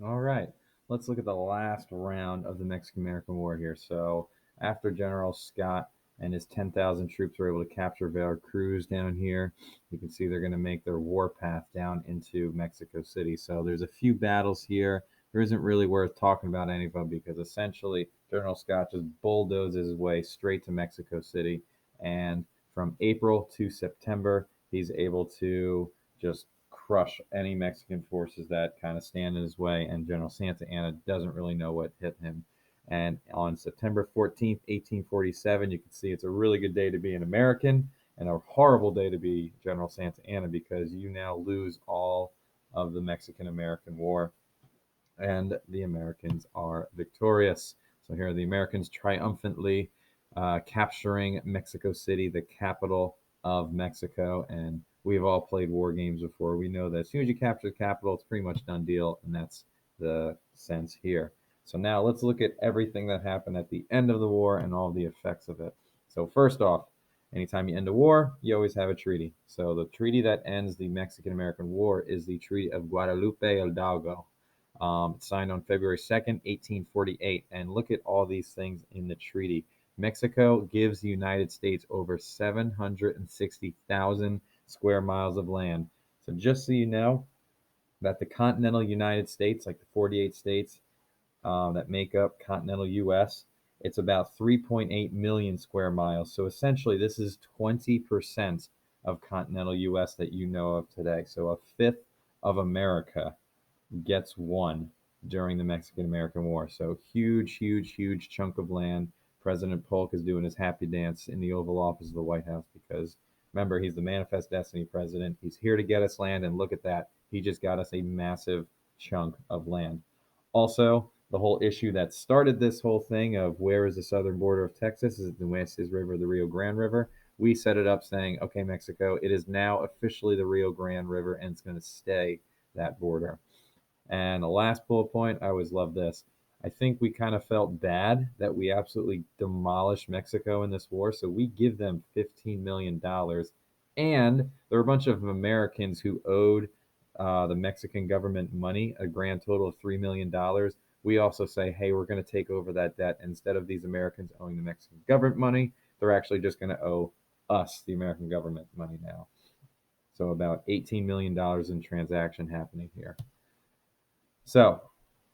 All right, let's look at the last round of the Mexican-American War here. So after General Scott and his 10,000 troops were able to capture Veracruz down here, you can see they're going to make their war path down into Mexico City. So there's a few battles here. There isn't really worth talking about any of them because essentially General Scott just bulldozes his way straight to Mexico City. And from April to September, he's able to just crush any Mexican forces that kind of stand in his way, and General Santa Anna doesn't really know what hit him. And on September 14th, 1847, you can see it's a really good day to be an American and a horrible day to be General Santa Anna because you now lose all of the Mexican American War and the Americans are victorious. So here are the Americans triumphantly capturing Mexico City, the capital of Mexico. And we've all played war games before. We know that as soon as you capture the capital, it's pretty much done deal, and that's the sense here. So now let's look at everything that happened at the end of the war and all the effects of it. So first off, anytime you end a war, you always have a treaty. So the treaty that ends the Mexican-American War is the Treaty of Guadalupe Hidalgo. Signed on February 2nd, 1848. And look at all these things in the treaty. Mexico gives the United States over 760,000 square miles of land. So just so you know, that the continental United States, like the 48 states that make up continental U.S., it's about 3.8 million square miles. So essentially, this is 20% of continental U.S. that you know of today. So a fifth of America gets won during the Mexican American War. So huge, huge, huge chunk of land. President Polk is doing his happy dance in the Oval Office of the White House because remember, he's the manifest destiny president. He's here to get us land, and look at that. He just got us a massive chunk of land. Also, the whole issue that started this whole thing of where is the southern border of Texas? Is it the Nueces River, the Rio Grande River? We set it up saying, okay, Mexico, it is now officially the Rio Grande River, and it's going to stay that border. And the last bullet point, I always love this. I think we kind of felt bad that we absolutely demolished Mexico in this war. So we give them $15 million. And there were a bunch of Americans who owed the Mexican government money, a grand total of $3 million. We also say, hey, we're going to take over that debt. Instead of these Americans owing the Mexican government money, they're actually just going to owe us, the American government, money now. So about $18 million in transaction happening here. So,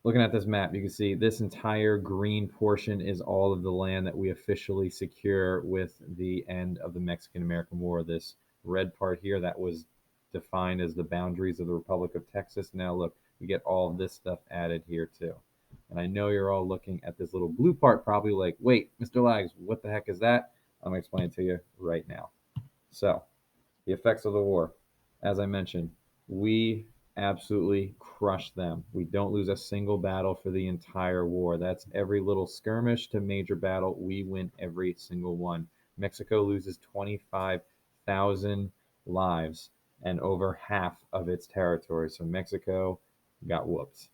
looking at this map, you can see this entire green portion is all of the land that we officially secure with the end of the Mexican-American War. This red part here, that was defined as the boundaries of the Republic of Texas. Now look, we get all of this stuff added here too. And I know you're all looking at this little blue part probably like, wait, Mr. Lags, what the heck is that? I'm going to explain it to you right now. So, the effects of the war. As I mentioned, we absolutely crush them. We don't lose a single battle for the entire war. That's every little skirmish to major battle. We win every single one. Mexico loses 25,000 lives and over half of its territory. So Mexico got whooped.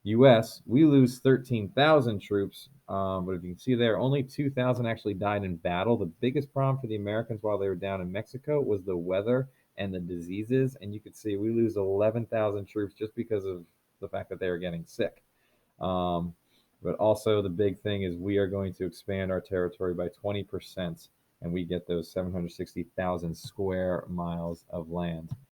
U.S., we lose 13,000 troops, but if you can see there, only 2,000 actually died in battle. The biggest problem for the Americans while they were down in Mexico was the weather and the diseases, and you could see we lose 11,000 troops just because of the fact that they were getting sick. Um, but also the big thing is we are going to expand our territory by 20%, and we get those 760,000 square miles of land.